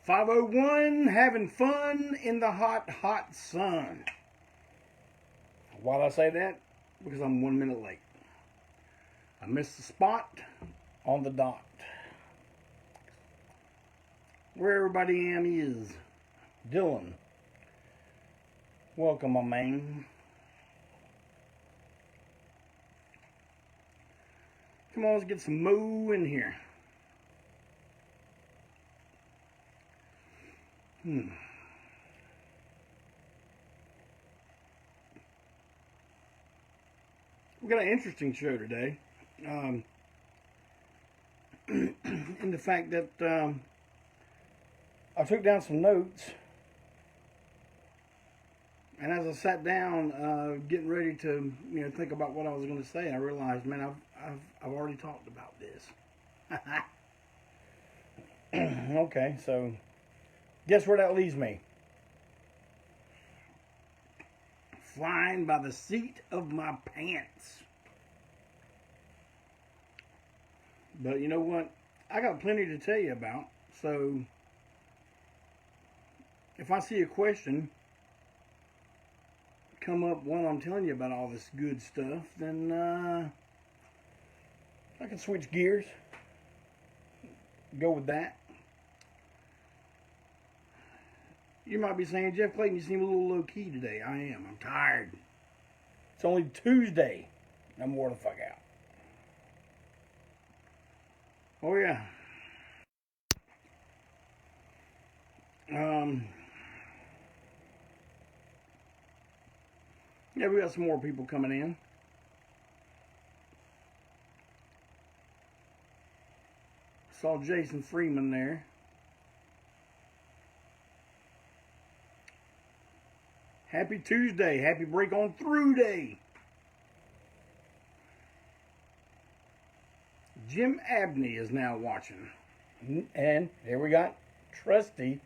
5:01, having fun in the hot, hot sun. Why'd I say that? Because I'm 1 minute late. I missed the spot on the dot. Where everybody is. Dylan. Welcome, my man. Come on, let's get some moo in here. We got an interesting show today. In the fact that I took down some notes, and as I sat down, getting ready to think about what I was going to say, I realized, man, I've already talked about this. Okay, so guess where that leaves me? Flying by the seat of my pants. But you know what? I got plenty to tell you about. So if I see a question come up while I'm telling you about all this good stuff, then I can switch gears. Go with that. You might be saying, Jeff Clayton, you seem a little low-key today. I am. I'm tired. It's only Tuesday. I'm wore the fuck out. Oh, yeah. Yeah, we got some more people coming in. Saw Jason Freeman there. Happy Tuesday. Happy break on through day. Jim Abney is now watching. And here we got Trusty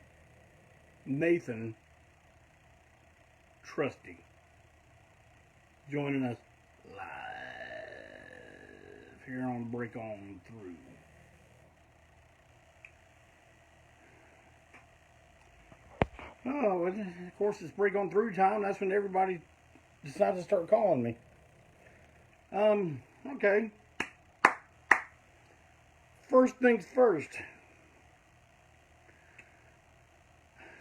Nathan Trusty joining us live here on Break On Through. Oh, of course, it's break on through time. That's when everybody decides to start calling me. Okay. First things first.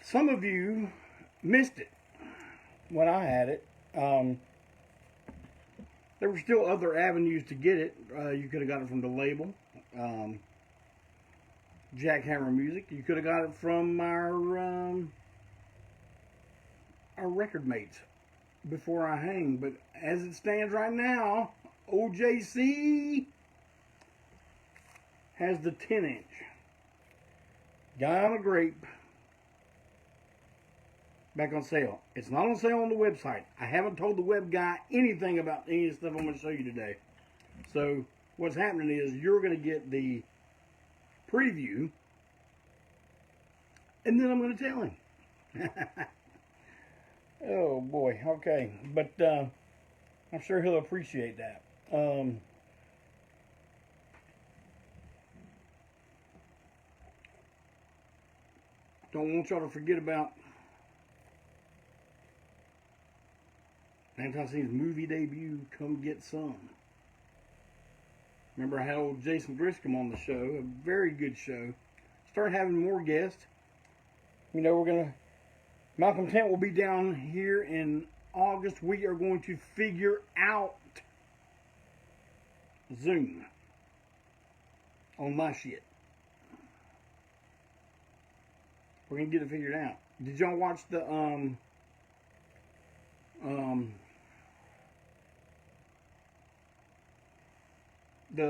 Some of you missed it when I had it. There were still other avenues to get it. You could have got it from the label. Jackhammer Music. You could have got it from our record mates before I hang, but as it stands right now, OJC has the 10-inch Guy on a Grape back on sale. It's not on sale on the website. I haven't told the web guy anything about any of the stuff I'm going to show you today. So what's happening is you're going to get the preview, and then I'm going to tell him. Oh boy, okay, but I'm sure he'll appreciate that. Don't want y'all to forget about ANTiSEEN's movie debut, Come Get Some. Remember I had old Jason Griscom on the show, a very good show. Start having more guests. Malcolm Tent will be down here in August. We are going to figure out Zoom on my shit. We're going to get it figured out. Did y'all watch the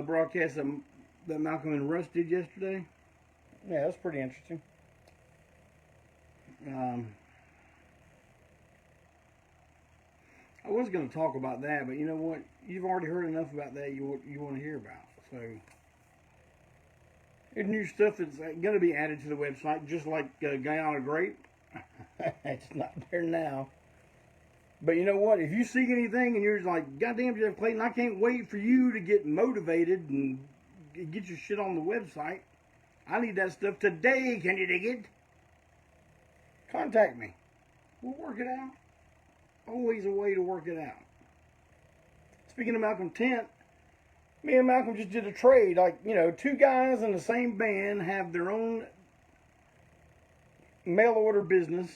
broadcast that Malcolm and Russ did yesterday? Yeah, that was pretty interesting. I was going to talk about that, but you know what? You've already heard enough about that you want to hear about. So, there's new stuff that's going to be added to the website, just like Guyana Grape. It's not there now. But you know what? If you see anything and you're just like, goddamn Jeff Clayton, I can't wait for you to get motivated and get your shit on the website. I need that stuff today. Can you dig it? contact me. We'll work it out. Always a way to work it out. Speaking of Malcolm Tent, me and Malcolm just did a trade. Like, you know, two guys in the same band have their own mail order business.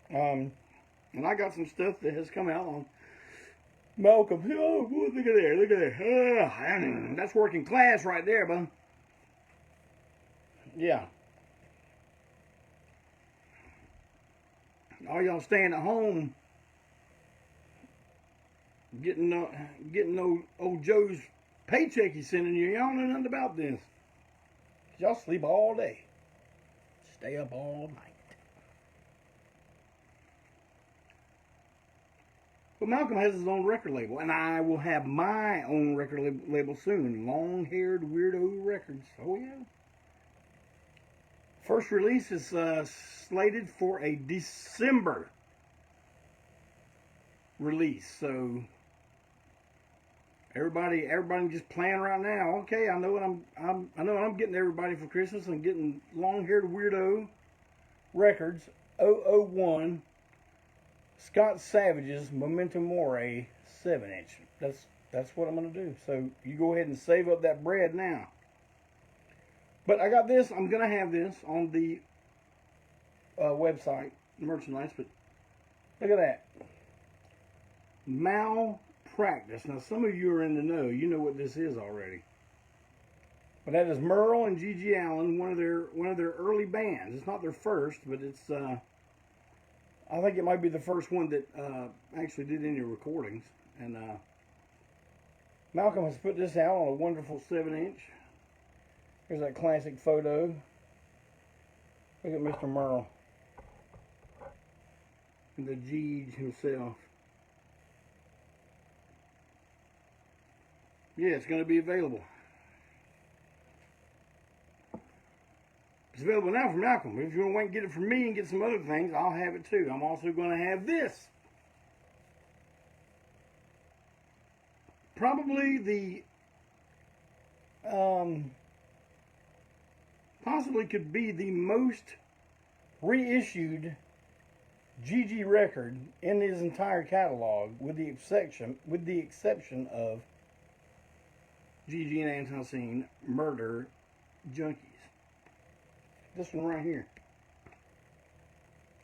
And I got some stuff that has come out on Malcolm. Oh, look at there, look at there. That's working class right there, bud. Yeah. All y'all staying at home, getting old Joe's paycheck he's sending you. Y'all know nothing about this. Y'all sleep all day, stay up all night. But Malcolm has his own record label, and I will have my own record label soon. Long-haired Weirdo Records. Oh yeah. First release is slated for a December release. So everybody just plan right now. Okay, I know what I'm getting everybody for Christmas. I'm getting Long-haired Weirdo Records 001 Scott Savage's Memento Mori 7-inch. That's what I'm gonna do. So you go ahead and save up that bread now. But I got this. I'm going to have this on the website, merchandise. But look at that. Malpractice. Now, some of you are in the know. You know what this is already. But that is Merle and Gigi Allen, one of their early bands. It's not their first, but it's I think it might be the first one that actually did any recordings. And Malcolm has put this out on a wonderful 7-inch. Here's that classic photo. Look at Mr. Merle. And the Jeej himself. Yeah, it's going to be available. It's available now from Malcolm. If you want to wait and get it from me and get some other things, I'll have it too. I'm also going to have this. Probably the possibly could be the most reissued GG record in his entire catalog, with the exception of GG and ANTiSEEN Murder Junkies. This one right here.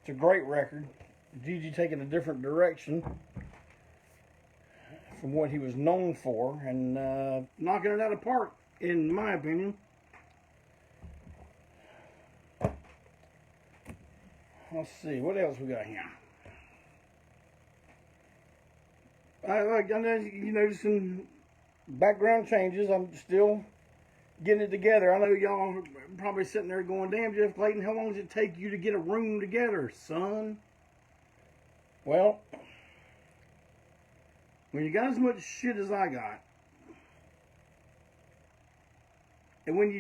It's a great record. GG taking a different direction from what he was known for, and knocking it out of the park, in my opinion. Let's see, what else we got here? I know you noticing background changes. I'm still getting it together. I know y'all are probably sitting there going, damn, Jeff Clayton, how long does it take you to get a room together, son? Well, when you got as much shit as I got, and when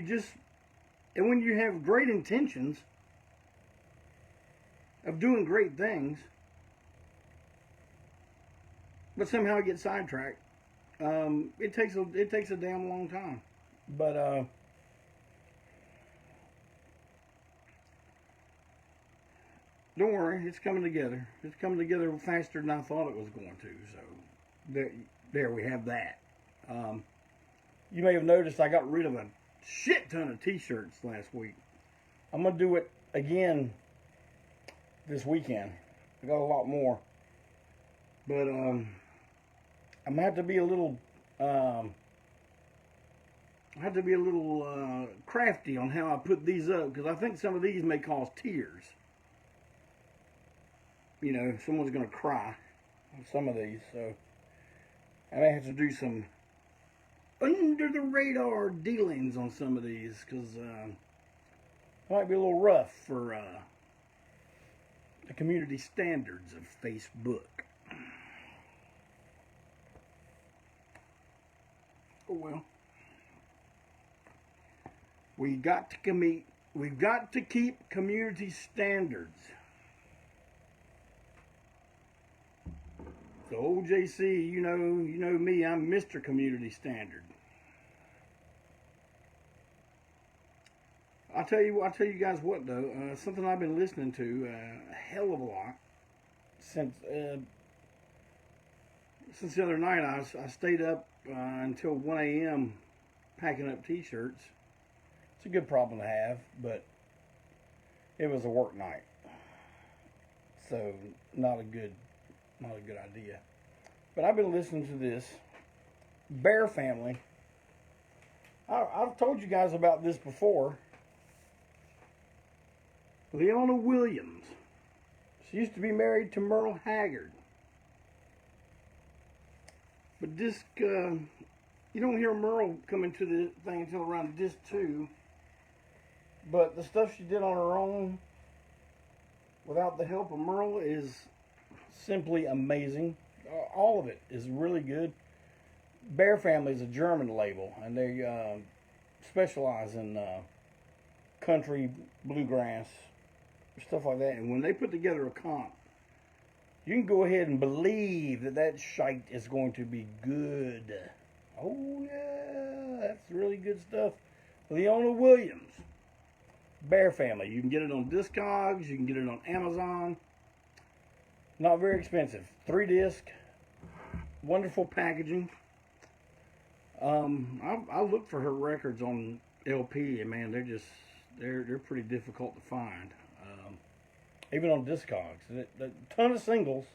you have great intentions of doing great things, but somehow get sidetracked, it takes a damn long time. But don't worry, it's coming together. It's coming together faster than I thought it was going to. So there we have that. You may have noticed I got rid of a shit ton of t-shirts last week. I'm gonna do it again this weekend. I got a lot more, but I'm gonna have to be a little crafty on how I put these up, because I think some of these may cause tears. You know, someone's gonna cry on some of these, so I may have to do some under the radar dealings on some of these, because it might be a little rough for the community standards of Facebook. Oh well. We've got to keep community standards. So old JC, you know me, I'm Mr. Community Standard. I'll tell you guys what though. Something I've been listening to a hell of a lot since the other night. I stayed up until 1 a.m. packing up T-shirts. It's a good problem to have, but it was a work night, so not a good idea. But I've been listening to this Bear Family. I've told you guys about this before. Leona Williams. She used to be married to Merle Haggard. But disc, you don't hear Merle come into the thing until around disc 2. But the stuff she did on her own, without the help of Merle, is simply amazing. All of it is really good. Bear Family is a German label, and they specialize in country, bluegrass, stuff like that. And when they put together a comp, you can go ahead and believe that shite is going to be good. Oh yeah, that's really good stuff. Leona Williams, Bear Family. You can get it on Discogs. You can get it on Amazon. Not very expensive. 3-disc. Wonderful packaging. I looked for her records on LP, and man, they're pretty difficult to find. Even on Discogs, a ton of singles.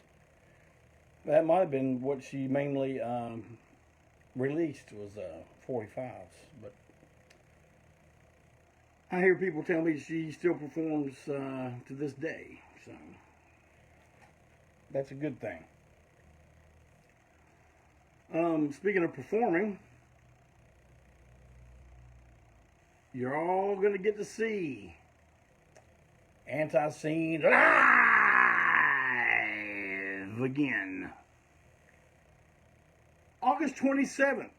That might have been what she mainly released was 45s, but I hear people tell me she still performs to this day, so that's a good thing. Speaking of performing, you're all going to get to see ANTiSEEN live again. August 27th.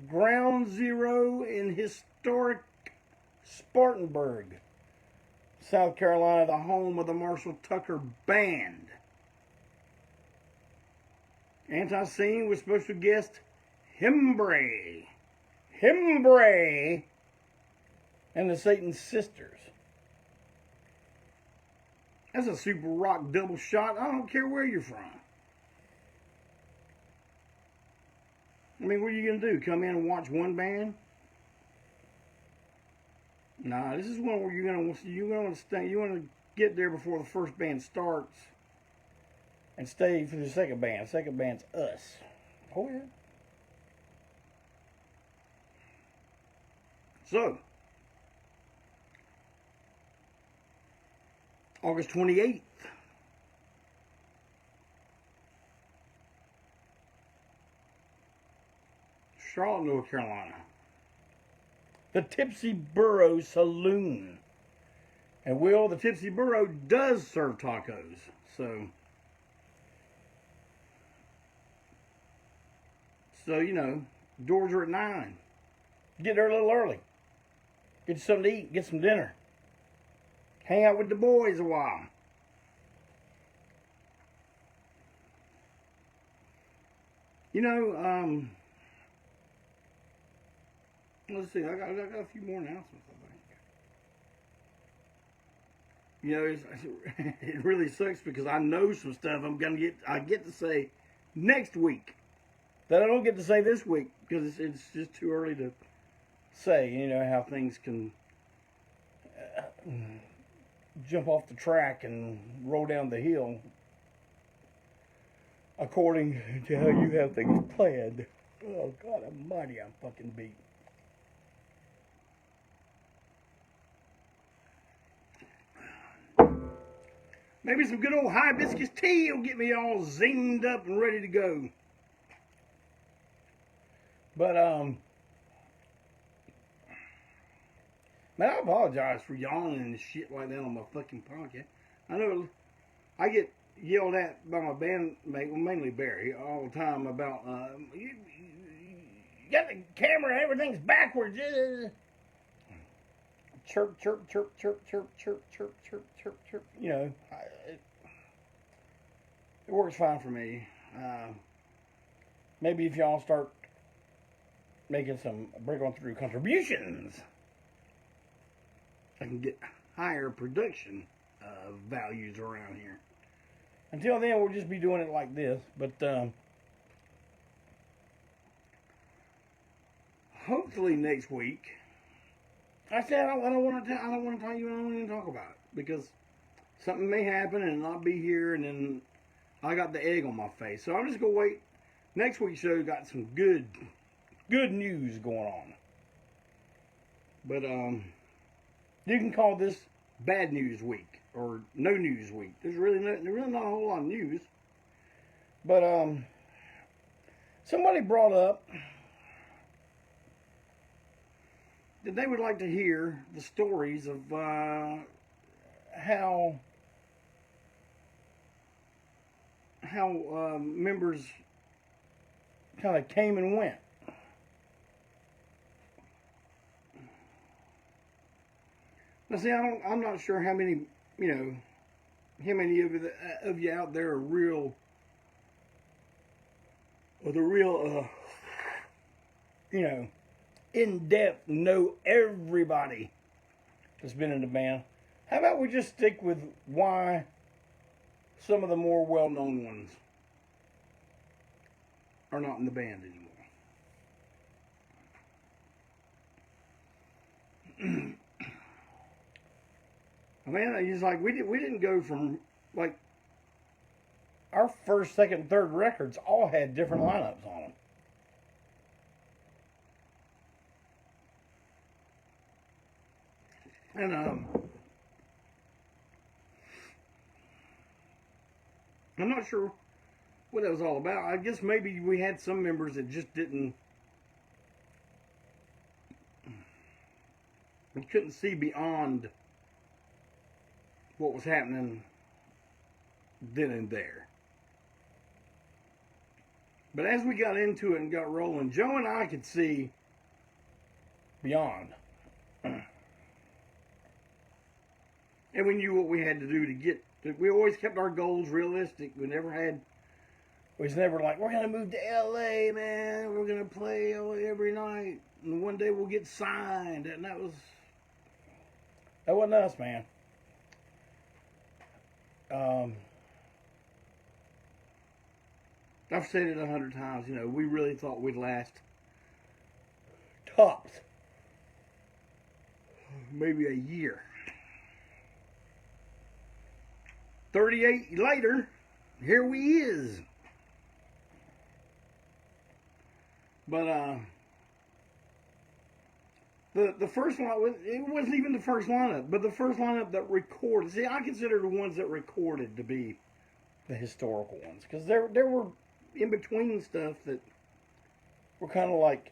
Ground Zero in historic Spartanburg, South Carolina, the home of the Marshall Tucker Band. ANTiSEEN was supposed to guest Hembree and the Satan's Sisters. That's a super rock double shot. I don't care where you're from. I mean, what are you going to do? Come in and watch one band? Nah, this is one where you're going to stay. You want to get there before the first band starts and stay for the second band. Second band's us. Oh yeah. So, August 28th. Charlotte, North Carolina. The Tipsy Burro Saloon. And Will, the Tipsy Burro does serve tacos. So, you know, doors are at 9. Get there a little early. Get you something to eat. Get some dinner. Hang out with the boys a while. You know, let's see. I got a few more announcements, I think. You know, it really sucks because I know some stuff I get to say next week that I don't get to say this week because it's just too early to say. You know how things can jump off the track and roll down the hill according to how you have things planned. Oh God Almighty, I'm fucking beat. Maybe some good old hibiscus tea will get me all zinged up and ready to go. But, man, I apologize for yawning and shit like that on my fucking podcast. I know I get yelled at by my bandmate, well, mainly Barry, all the time about, you got the camera, everything's backwards. Chirp, chirp, chirp, chirp, chirp, chirp, chirp, chirp, chirp, chirp. You know, it works fine for me. Maybe if y'all start making some break on through contributions, I can get higher production values around here. Until then, we'll just be doing it like this. But hopefully next week. I said I don't want to tell you. I don't want to talk about it because something may happen and not be here, and then I got the egg on my face. So I'm just gonna wait. Next week's show got some good news going on. But you can call this bad news week or no news week. There's really not a whole lot of news. But somebody brought up that they would like to hear the stories of how members kind of came and went. Now, see, I'm not sure how many, how many of you out there are real, or the real, in depth, know everybody that's been in the band. How about we just stick with why some of the more well-known ones are not in the band anymore? I mean, it's like we didn't go from like our first, second, third records all had different lineups on them. And I'm not sure what that was all about. I guess maybe we had some members that just didn't. We couldn't see beyond what was happening then and there. But as we got into it and got rolling, Joe and I could see beyond. And we knew what we had to do to get. We always kept our goals realistic. We was never like, we're going to move to LA, man. We're going to play every night. And one day we'll get signed. And that wasn't us, man. I've said it 100 times, we really thought we'd last tops maybe a year. 38 later, here we is. But the first line, it wasn't even the first lineup, but the first lineup that recorded. See, I consider the ones that recorded to be the historical ones, because there were in between stuff that were kind of like,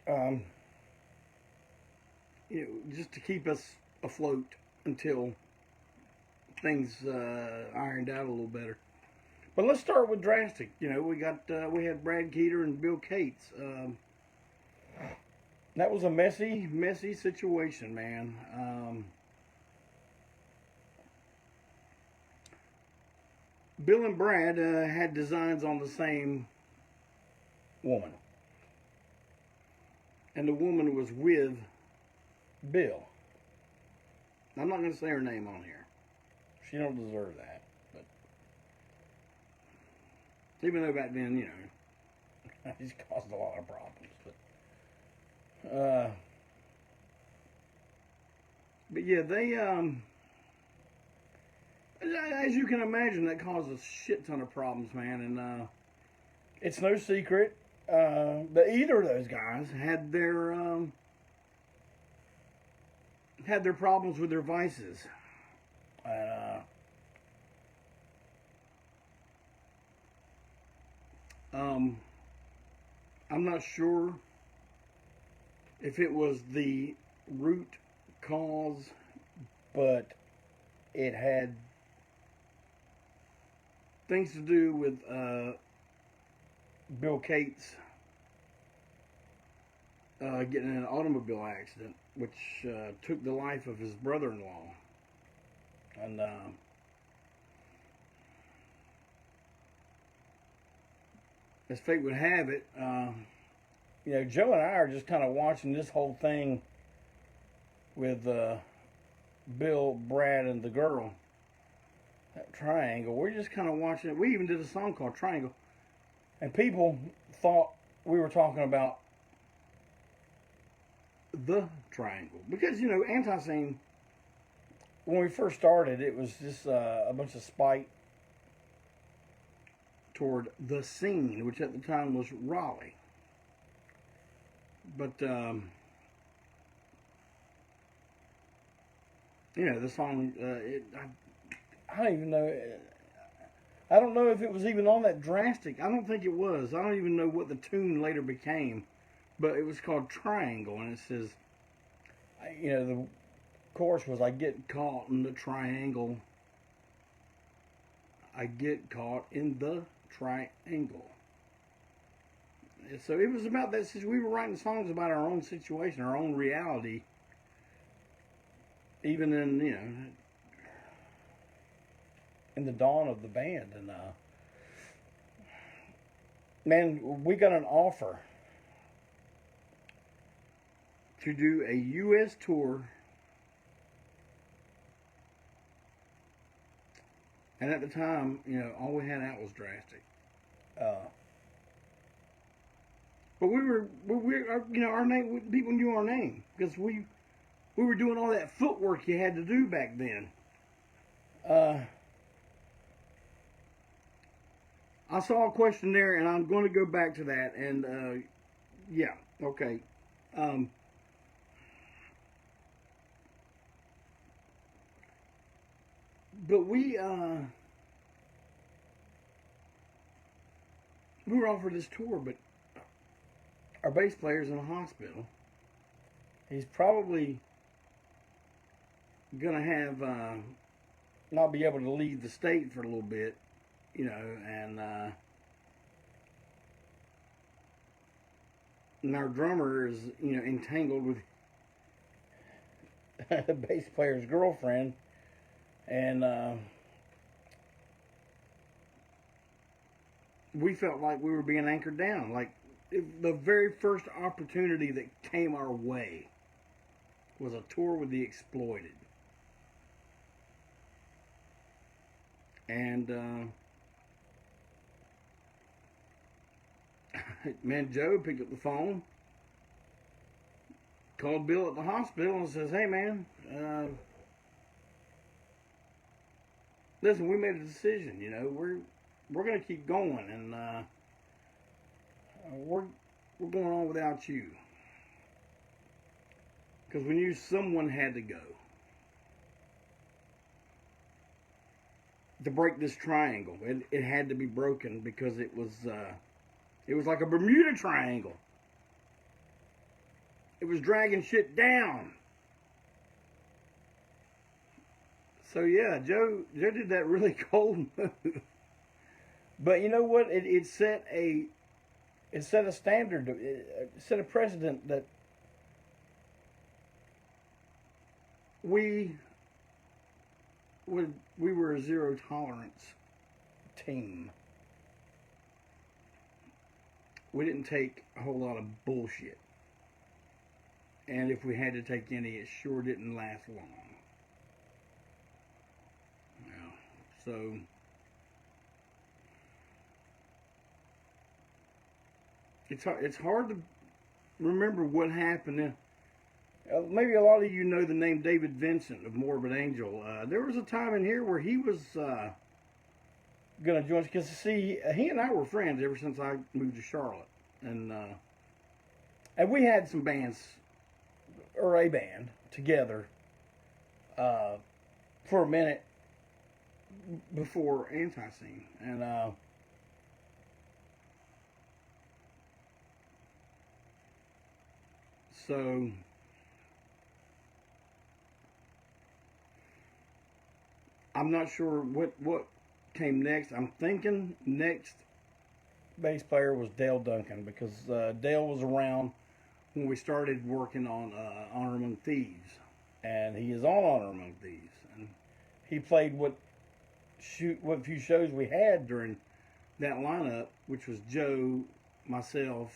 just to keep us afloat until things ironed out a little better. But let's start with Drastic. We had Brad Keeter and Bill Cates. That was a messy situation, man. Bill and Brad had designs on the same woman. And the woman was with Bill. I'm not going to say her name on here. She don't deserve that. But even though back then, he's caused a lot of problems. But yeah, they as you can imagine, that caused a shit ton of problems, man. And it's no secret that either of those guys had their problems with their vices. I'm not sure if it was the root cause, but it had things to do with Bill Cates getting in an automobile accident, which took the life of his brother-in-law. And as fate would have it, Joe and I are just kind of watching this whole thing with Bill, Brad, and the girl. That triangle. We're just kind of watching it. We even did a song called Triangle. And people thought we were talking about the triangle. Because, you know, ANTiSEEN, when we first started, it was just a bunch of spite toward the scene, which at the time was Raleigh. But, you know, the song, I don't even know. I don't know if it was even all that drastic. I don't think it was. I don't even know what the tune later became. But it was called Triangle, and it says, you know, the chorus was, I get caught in the triangle. I get caught in the triangle. So it was about that. Since we were writing songs about our own situation, our own reality, even in, you know, in the dawn of the band. And man, we got an offer to do a U.S. tour, and at the time, you know, all we had out was Drastic. But we were, you know, our name, people knew our name because we were doing all that footwork you had to do back then. I saw a question there, and I'm going to go back to that. And yeah, okay. But we were offered this tour, but our bass player's in a hospital. He's probably gonna have not be able to leave the state for a little bit, you know, and our drummer is, you know, entangled with the bass player's girlfriend, and we felt like we were being anchored down. Like, the very first opportunity that came our way was a tour with the Exploited. And man, Joe picked up the phone, called Bill at the hospital, and says, "Hey, man, listen, we made a decision. You know, we're gonna keep going, and we're going on without you, because we knew someone had to go to break this triangle. It had to be broken because it was like a Bermuda Triangle. It was dragging shit down." So yeah, Joe did that really cold move. But you know what? It set a standard. It set a precedent that we were a zero tolerance team. We didn't take a whole lot of bullshit. And if we had to take any, it sure didn't last long. Yeah. So it's hard to remember what happened. Maybe a lot of you know the name David Vincent of Morbid Angel. There was a time in here where he was going to join us, because see, he and I were friends ever since I moved to Charlotte, and we had some bands, or a band together, for a minute before ANTiSEEN, and so I'm not sure what came next. I'm thinking next bass player was Dale Duncan, because Dale was around when we started working on Honor Among Thieves, and he is on Honor Among Thieves, and he played what few shows we had during that lineup, which was Joe, myself,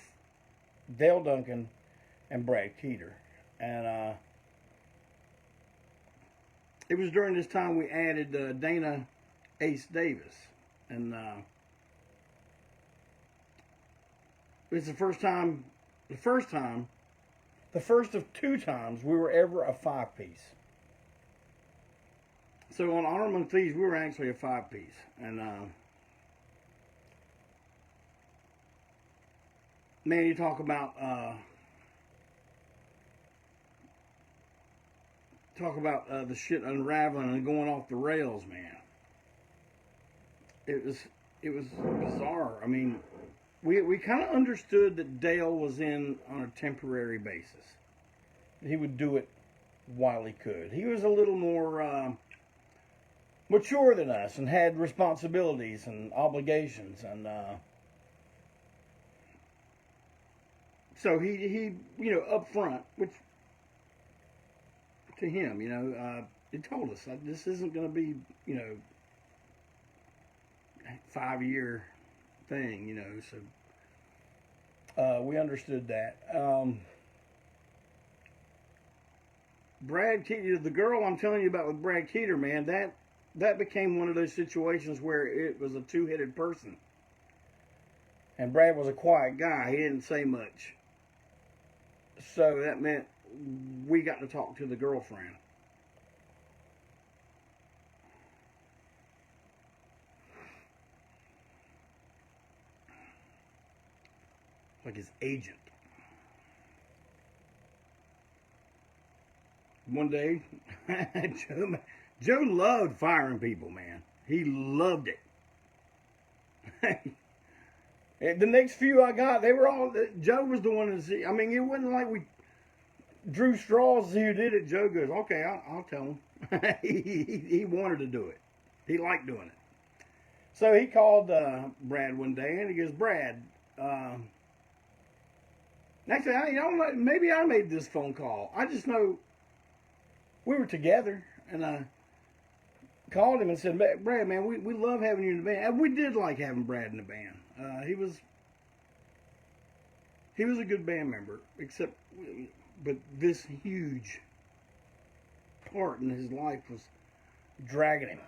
Dale Duncan, and Brad Keeter, and it was during this time we added Dana Ace Davis. And it's the first of 2 times we were ever a 5-piece. So on Honor Among Thieves, we were actually a 5-piece. And man, you talk about the shit unraveling and going off the rails, man. It was bizarre. I mean, we kind of understood that Dale was in on a temporary basis. He would do it while he could. He was a little more mature than us and had responsibilities and obligations, and so he up front, which to him, he told us this isn't going to be 5-year thing, so we understood that. Brad Keeter, the girl I'm telling you about with Brad Keeter, man, that became one of those situations where it was a two-headed person. And Brad was a quiet guy. He didn't say much. So that meant we got to talk to the girlfriend. Like his agent. One day, Joe loved firing people, man. He loved it. The next few I got, they were all, Joe was the one to see. I mean, it wasn't like we drew straws to see who did it. Joe goes, okay, I'll tell him. He wanted to do it. He liked doing it. So he called Brad one day, and he goes, Brad, actually, maybe I made this phone call. I just know we were together, and I called him and said, Brad, man, we love having you in the band. And we did like having Brad in the band. He was a good band member, but this huge part in his life was dragging him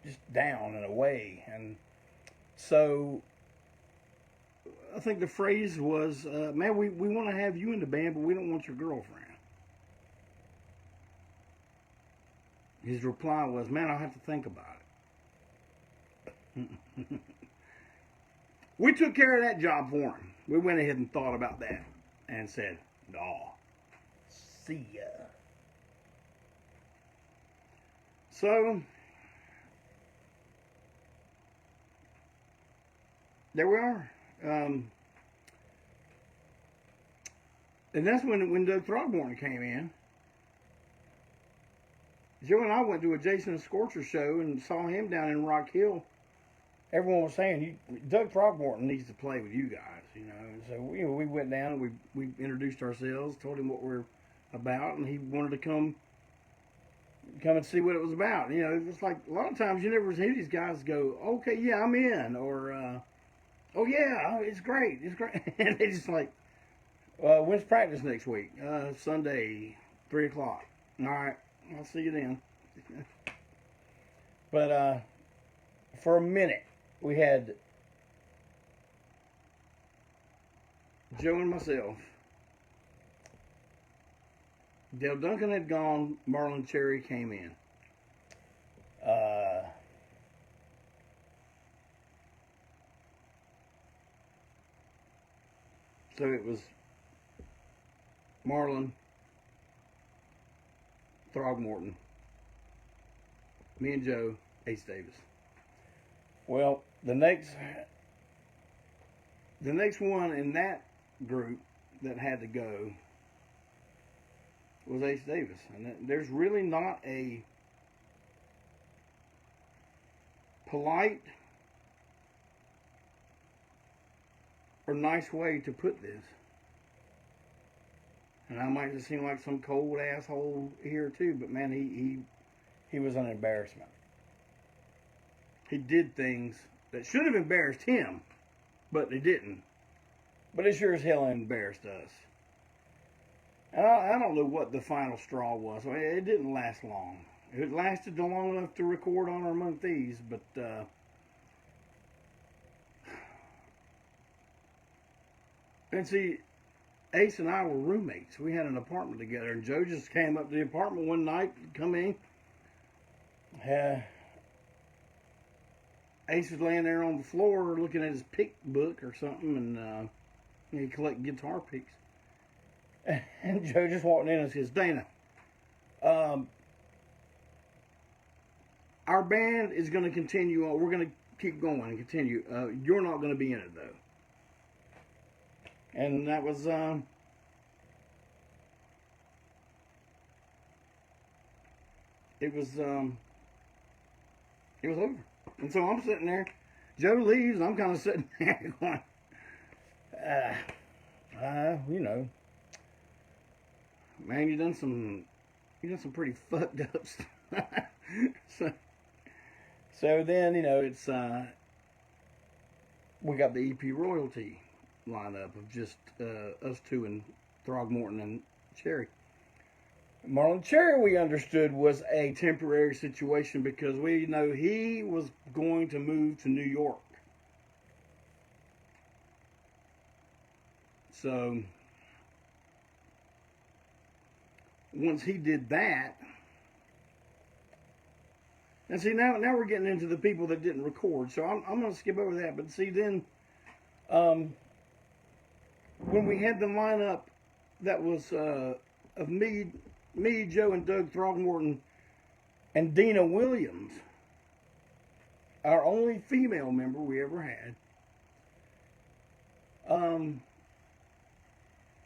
just down and away. And so I think the phrase was, man, we want to have you in the band, but we don't want your girlfriend. His reply was, man, I'll have to think about it. We took care of that job for him. We went ahead and thought about that and said, "Nah, see ya." So there we are. And that's when Doug Throgmorton came in. Joe and I went to a Jason Scorcher show and saw him down in Rock Hill. Everyone was saying, Doug Throgmorton needs to play with you guys, So we went down and we introduced ourselves, told him what we're about, and he wanted to come and see what it was about. It's like a lot of times you never hear these guys go, okay, yeah, I'm in, or oh yeah, it's great. And they just like, when's practice next week? Sunday, 3 o'clock. All right, I'll see you then. But for a minute, we had Joe and myself. Dale Duncan had gone. Marlon Cherry came in. So it was Marlon, Throgmorton, me and Joe, Ace Davis. Well, the next one in that group that had to go was Ace Davis. And there's really not a polite or nice way to put this. And I might just seem like some cold asshole here too, but man, he was an embarrassment. He did things that should have embarrassed him, but they didn't. But it sure as hell embarrassed us. And I don't know what the final straw was. I mean, it didn't last long. It lasted long enough to record Honor Among Thieves, but and see, Ace and I were roommates. We had an apartment together, and Joe just came up to the apartment one night, come in. Ace was laying there on the floor looking at his pick book or something, and he collected guitar picks. And Joe just walked in and says, Dana, our band is going to continue on. We're going to keep going and continue. You're not going to be in it, though. And that was, it was over. And so I'm sitting there. Joe leaves, and I'm kind of sitting there going, you know, man, you done some pretty fucked up stuff. So then, you know, it's we got the EP royalty lineup of just us two and Throgmorton and Cherry. Marlon Cherry, we understood, was a temporary situation because we know he was going to move to New York. So once he did that, and see, now we're getting into the people that didn't record, so I'm going to skip over that. But see, then when we had the lineup that was of me, Joe, and Doug Throgmorton, and Dina Williams, our only female member we ever had,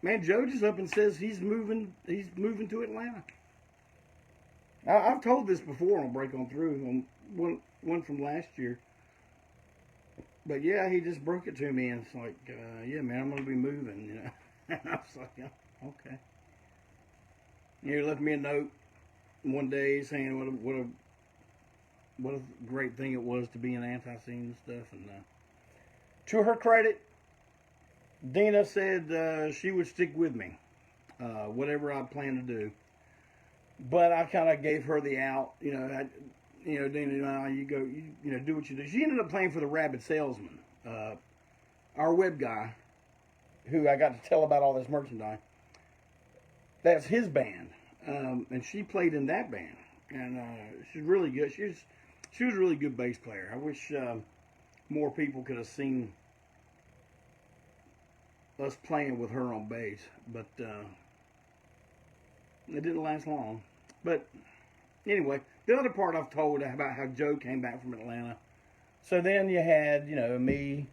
man, Joe just up and says he's moving to Atlanta. I've told this before on Break On Through, on one from last year. But yeah, he just broke it to me, and it's like, yeah, man, I'm going to be moving, you know. And I was like, yeah, okay. You know, he left me a note one day saying what a great thing it was to be in ANTiSEEN and stuff. And to her credit, Dina said she would stick with me, whatever I plan to do. But I kind of gave her the out, you know. Dina, you go, you know, do what you do. She ended up playing for the Rabid Salesman, our web guy, who I got to tell about all this merchandise. That's his band, and she played in that band, and she's really good. She was a really good bass player. I wish more people could have seen us playing with her on bass, but it didn't last long. But anyway, the other part I've told about how Joe came back from Atlanta. So then you had, you know, me.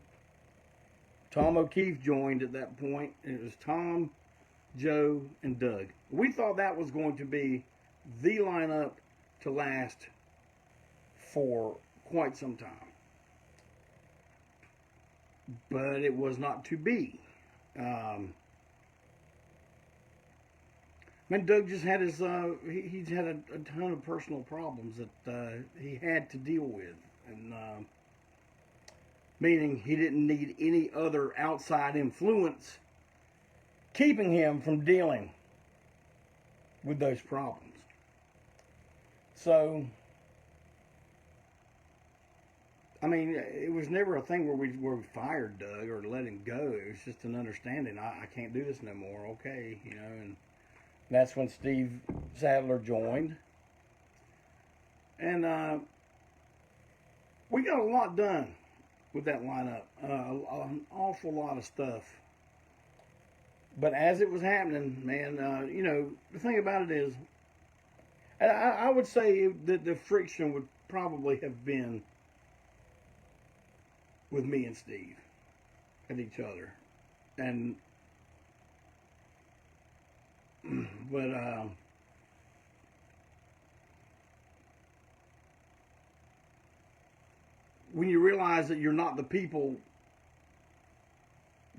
Tom O'Keefe joined at that point. It was Tom, Joe, and Doug. We thought that was going to be the lineup to last for quite some time. But it was not to be. Man, Doug just had his, he's had a ton of personal problems that he had to deal with. And meaning he didn't need any other outside influence keeping him from dealing with those problems. So, I mean, it was never a thing where we fired Doug or let him go. It was just an understanding. I can't do this no more. Okay, you know, and that's when Steve Sadler joined. And we got a lot done with that lineup. An awful lot of stuff. But as it was happening, man, you know, the thing about it is, and I would say that the friction would probably have been with me and Steve and each other. And but when you realize that you're not the people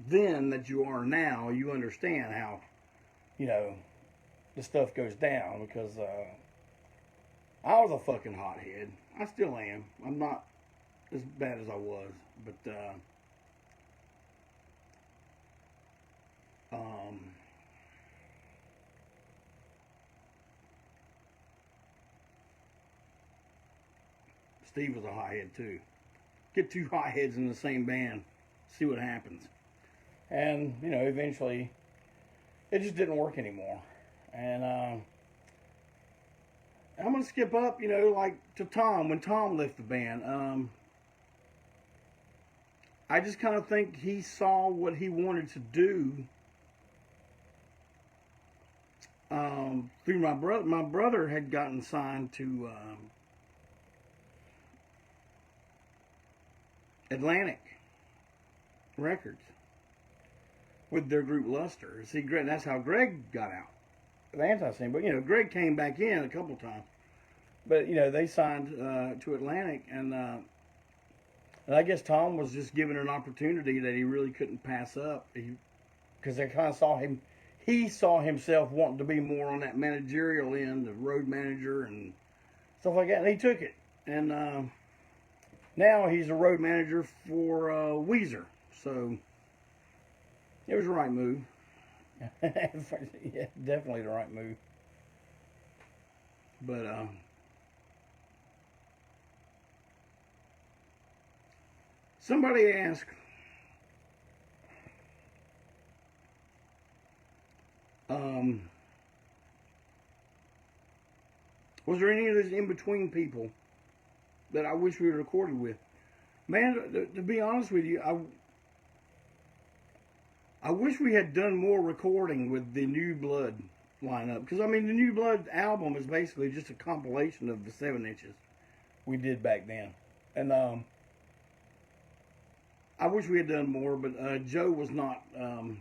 then that you are now, you understand how, you know, the stuff goes down. Because I was a fucking hothead. I still am. I'm not as bad as I was, but Steve was a hothead too. Get two hotheads in the same band, see what happens. And, you know, eventually it just didn't work anymore. And I'm going to skip up, you know, like to Tom, when Tom left the band. I just kind of think he saw what he wanted to do through my brother. My brother had gotten signed to Atlantic Records with their group Luster. See, Greg, that's how Greg got out of ANTiSEEN. But, you know, Greg came back in a couple times. But, you know, they signed to Atlantic, and I guess Tom was just given an opportunity that he really couldn't pass up. Because they kind of saw him, he saw himself wanting to be more on that managerial end, the road manager and stuff like that, and he took it. And now he's a road manager for Weezer. So it was the right move. Yeah, definitely the right move. But somebody asked, was there any of those in-between people that I wish we had recorded with? Man, to be honest with you, I wish we had done more recording with the New Blood lineup. Because, I mean, the New Blood album is basically just a compilation of the 7 inches we did back then. And I wish we had done more, but Joe was not in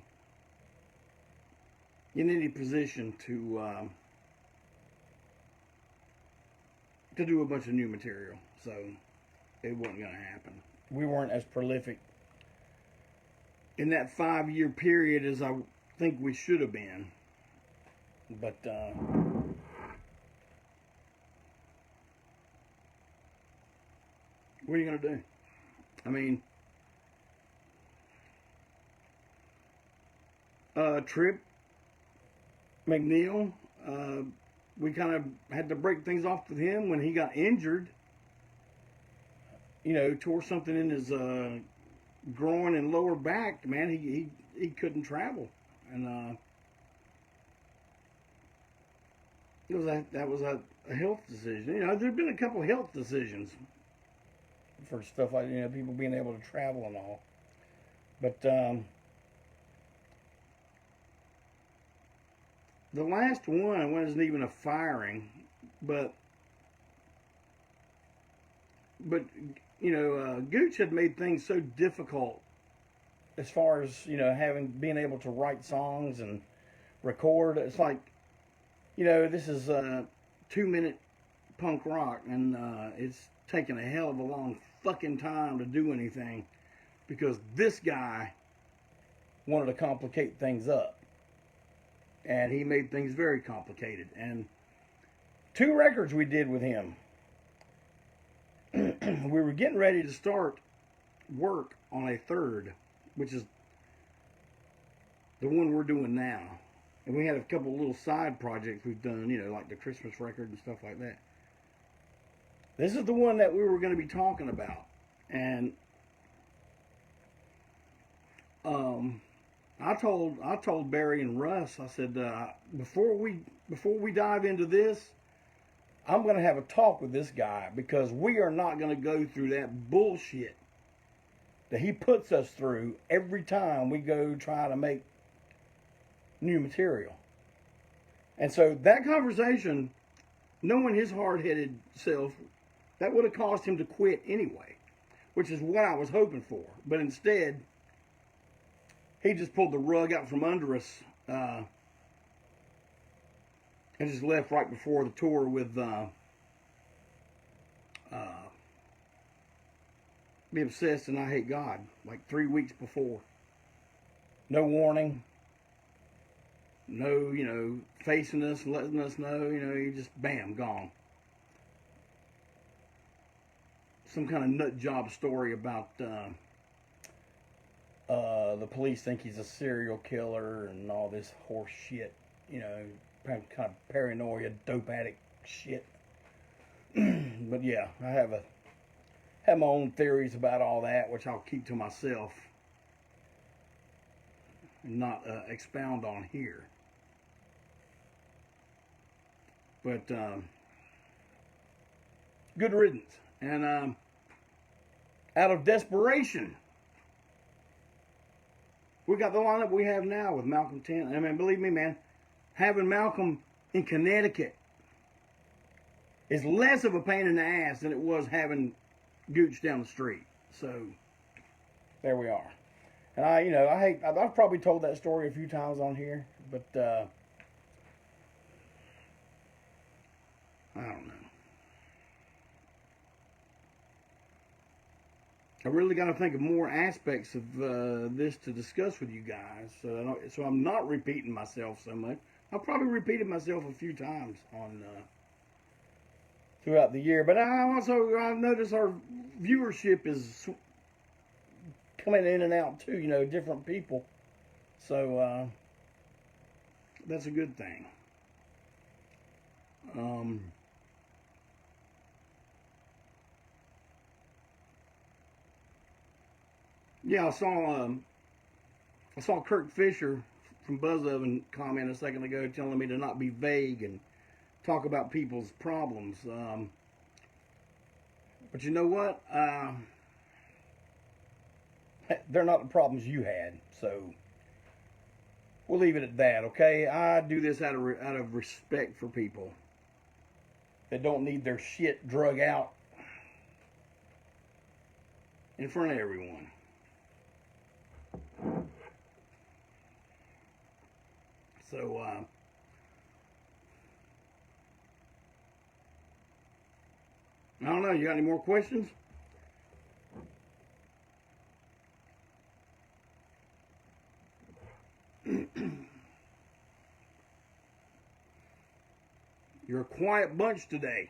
any position to do a bunch of new material. So it wasn't going to happen. We weren't as prolific in that 5-year period as I think we should have been. But what are you going to do? I mean, Trip McNeil, we kind of had to break things off with him when he got injured. You know, tore something in his groin and lower back. Man, he couldn't travel, and that was a health decision. You know, there've been a couple of health decisions for stuff like, you know, people being able to travel and all. But the last one wasn't even a firing, but you know, Gooch had made things so difficult as far as, you know, being able to write songs and record. It's like, you know, this is 2-minute punk rock, and it's taken a hell of a long fucking time to do anything because this guy wanted to complicate things up, and he made things very complicated. And 2 records we did with him, we were getting ready to start work on a 3rd, which is the one we're doing now. And we had a couple little side projects we've done, you know, like the Christmas record and stuff like that. This is the one that we were going to be talking about. And I told Barry and Russ, I said, before we dive into this, I'm going to have a talk with this guy, because we are not going to go through that bullshit that he puts us through every time we go try to make new material. And so that conversation, knowing his hard-headed self, that would have caused him to quit anyway, which is what I was hoping for. But instead, he just pulled the rug out from under us and just left right before the tour with Be Obsessed and I Hate God, like 3 weeks before. No warning. No, you know, facing us, letting us know, you know, he just, bam, gone. Some kind of nut job story about the police think he's a serial killer and all this horse shit, you know, kind of paranoia, dope addict shit. But yeah, I have a have my own theories about all that, which I'll keep to myself and not expound on here. But good riddance. And out of desperation, we got the lineup we have now with Malcolm 10. I mean, believe me, man, having Malcolm in Connecticut is less of a pain in the ass than it was having Gooch down the street. So there we are. And I've probably told that story a few times on here, but I don't know. I really got to think of more aspects of this to discuss with you guys, so I'm not repeating myself so much. I've probably repeated myself a few times on throughout the year, but I've noticed our viewership is coming in and out too. You know, different people, so that's a good thing. Yeah, I saw Kirk Fisher from Buzz Oven comment a second ago telling me to not be vague and talk about people's problems. But you know what? They're not the problems you had, so we'll leave it at that, okay? I do this out of respect for people that don't need their shit drug out in front of everyone. So, I don't know. You got any more questions? You're a quiet bunch today.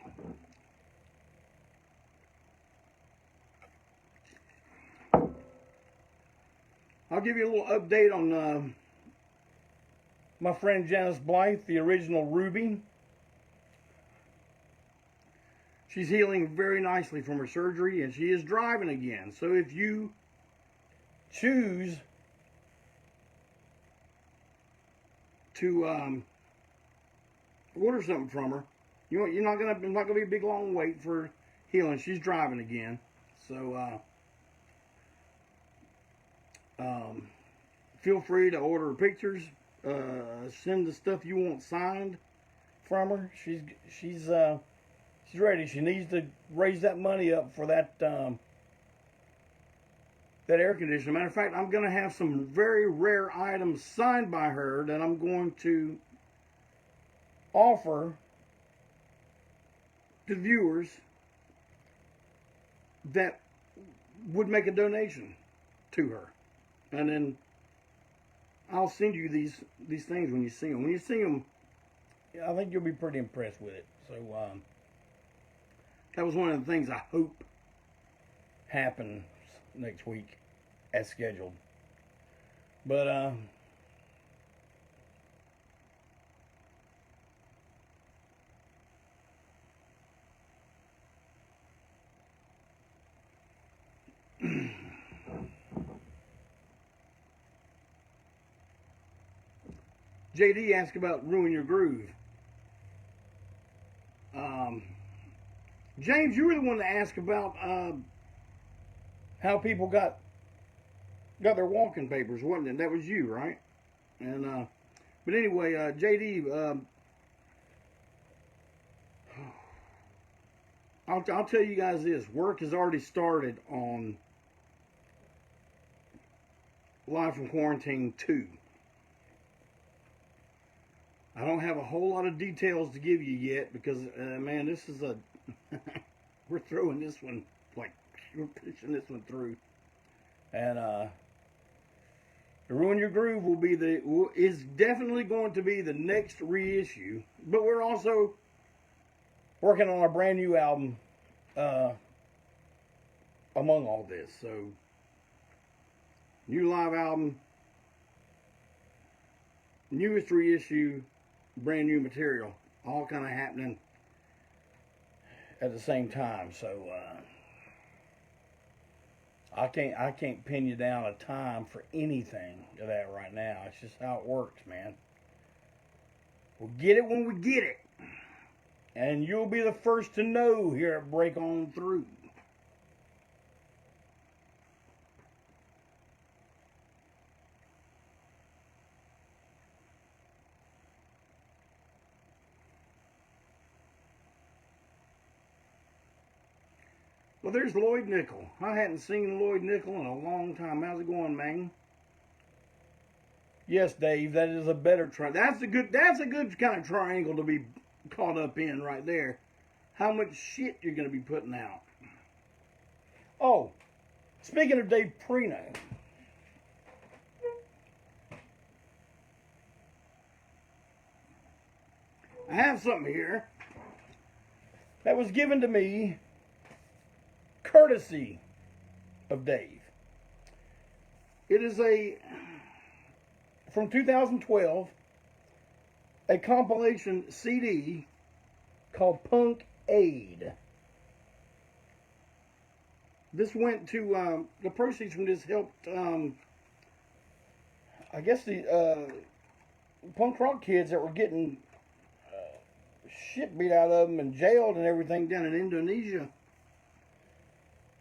I'll give you a little update on my friend Janice Blythe, the original Ruby. She's healing very nicely from her surgery, and she is driving again. So if you choose to order something from her, you're not gonna be a big long wait for healing. She's driving again, so feel free to order pictures. Send the stuff you want signed from her. She's ready. She needs to raise that money up for that air conditioner. Matter of fact, I'm going to have some very rare items signed by her that I'm going to offer to viewers that would make a donation to her, and then I'll send you these things when you see them. When you see them, I think you'll be pretty impressed with it. So that was one of the things I hope happens next week as scheduled. But JD asked about Ruin Your Groove. James, you were the one to ask about how people got their walking papers, wasn't it? That was you, right? And but anyway, JD, I'll tell you guys this: work has already started on Live from Quarantine 2. I don't have a whole lot of details to give you yet because, man, this is we're throwing this one, like, we're pushing this one through. And the Ruin Your Groove is definitely going to be the next reissue, but we're also working on a brand new album among all this. So, new live album, newest reissue, brand new material, all kind of happening at the same time. So I can't pin you down a time for anything of that right now. It's just how it works, man. We'll get it when we get it. And you'll be the first to know here at Break On Through. Well, there's Lloyd Nickel. I hadn't seen Lloyd Nickel in a long time. How's it going, man? Yes, Dave, that is a better That's a good kind of triangle to be caught up in right there. How much shit you're going to be putting out. Oh, speaking of Dave Prino, I have something here that was given to me courtesy of Dave. It is from 2012, a compilation CD called Punk Aid. This went to, the proceeds from this helped, I guess the punk rock kids that were getting shit beat out of them and jailed and everything down in Indonesia.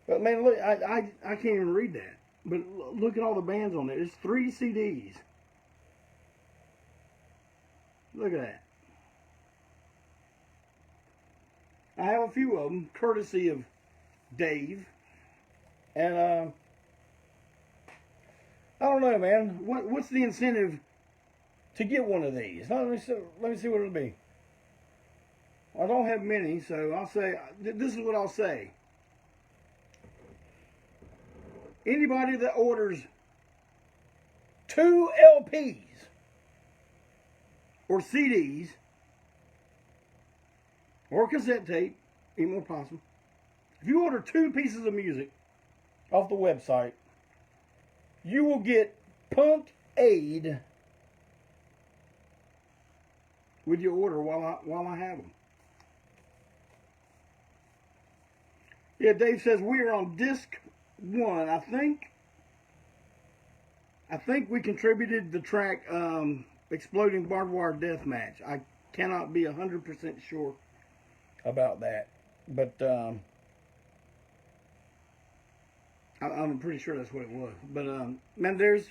But man, look, I can't even read that. But look at all the bands on there. It's 3 CDs. Look at that. I have a few of them, courtesy of Dave. And I don't know, man. What's the incentive to get one of these? Let me see what it'll be. I don't have many, so I'll say, this is what I'll say. Anybody that orders 2 LPs or CDs or cassette tape, even more possible, if you order 2 pieces of music off the website, you will get Punk Aid with your order while I have them. Yeah, Dave says we are on disc 1. I think we contributed the track Exploding Barbed Wire Deathmatch. I cannot be 100% sure about that, but I'm pretty sure that's what it was. But man, there's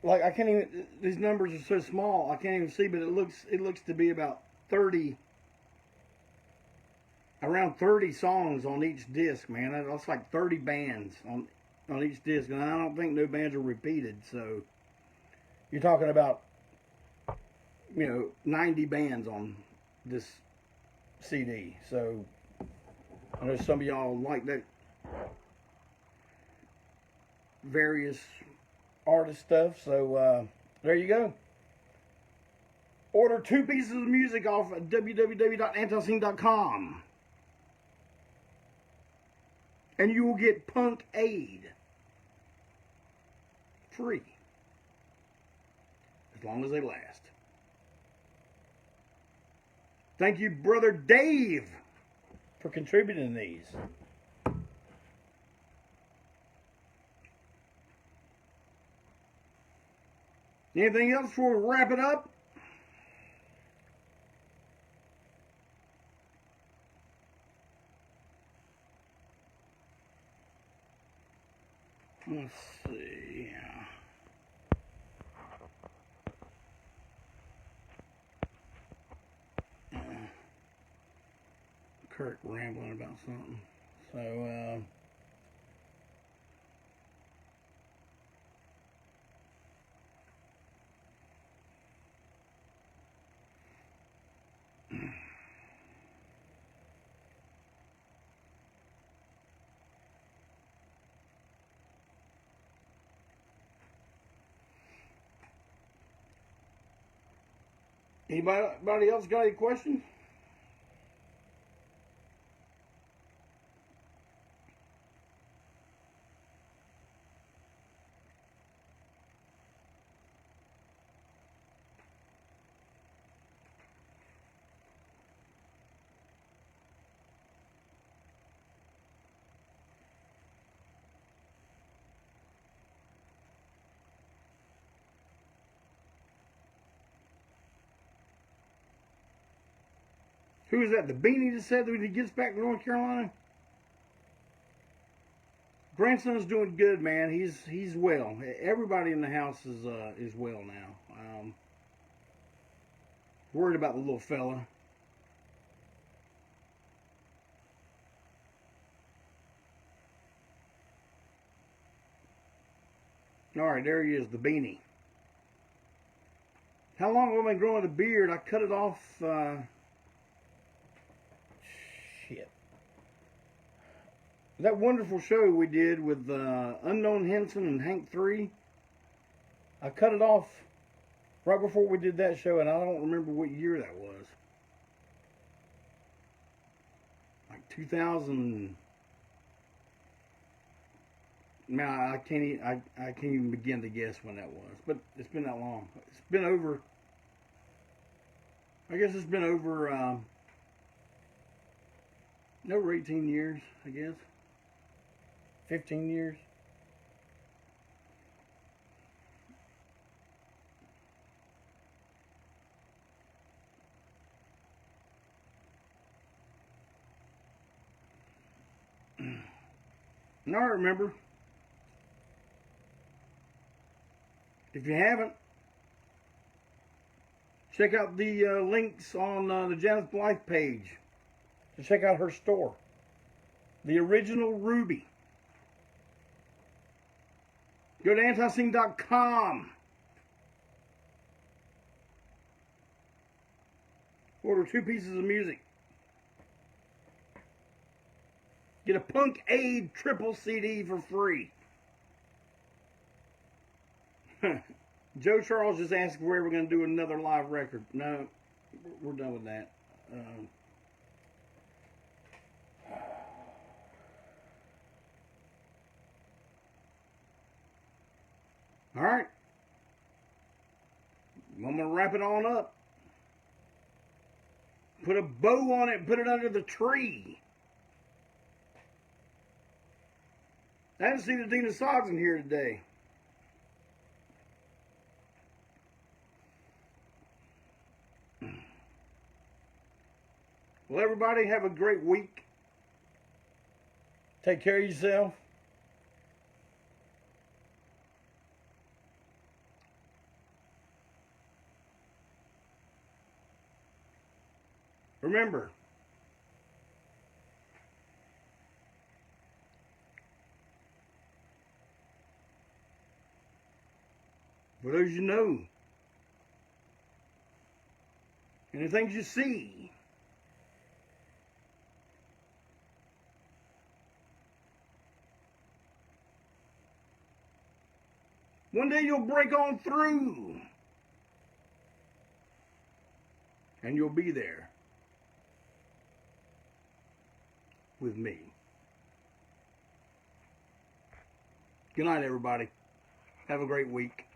like I can't even. These numbers are so small I can't even see. But it looks to be about 30. Around 30 songs on each disc, man. That's like 30 bands on each disc, and I don't think no bands are repeated. So you're talking about 90 bands on this CD. So I know some of y'all like that various artist stuff. So there you go. Order 2 pieces of music off at www.antiseen.com. And you will get Punk Aid free. As long as they last. Thank you, Brother Dave, for contributing these. Anything else before we wrap it up? Let's see. Kurt rambling about something. So, anybody else got any questions? Who is that? The beanie that said that when he gets back to North Carolina? Grandson's doing good, man. He's well. Everybody in the house is well now. Worried about the little fella. All right, there he is, the beanie. How long have I been growing the beard? I cut it off. Shit. That wonderful show we did with Unknown Henson and Hank 3. I cut it off right before we did that show, and I don't remember what year that was. Like 2000. Now I can't even begin to guess when that was, but it's been that long. It's been over. I guess it's been over 18 years. I guess 15 years. Now I remember. If you haven't, check out the links on the Janice Blythe page to check out her store. The Original Ruby. Go to ANTiSEEN.com. Order 2 pieces of music. Get a Punk Aid triple CD for free. Joe Charles just asked if we're ever going to do another live record. No, we're done with that. All right. I'm going to wrap it on up. Put a bow on it and put it under the tree. I haven't seen Adina Soggs in here today. Well, everybody, have a great week. Take care of yourself. Remember, for those you know, and the things you see, one day you'll break on through, and you'll be there with me. Good night, everybody. Have a great week.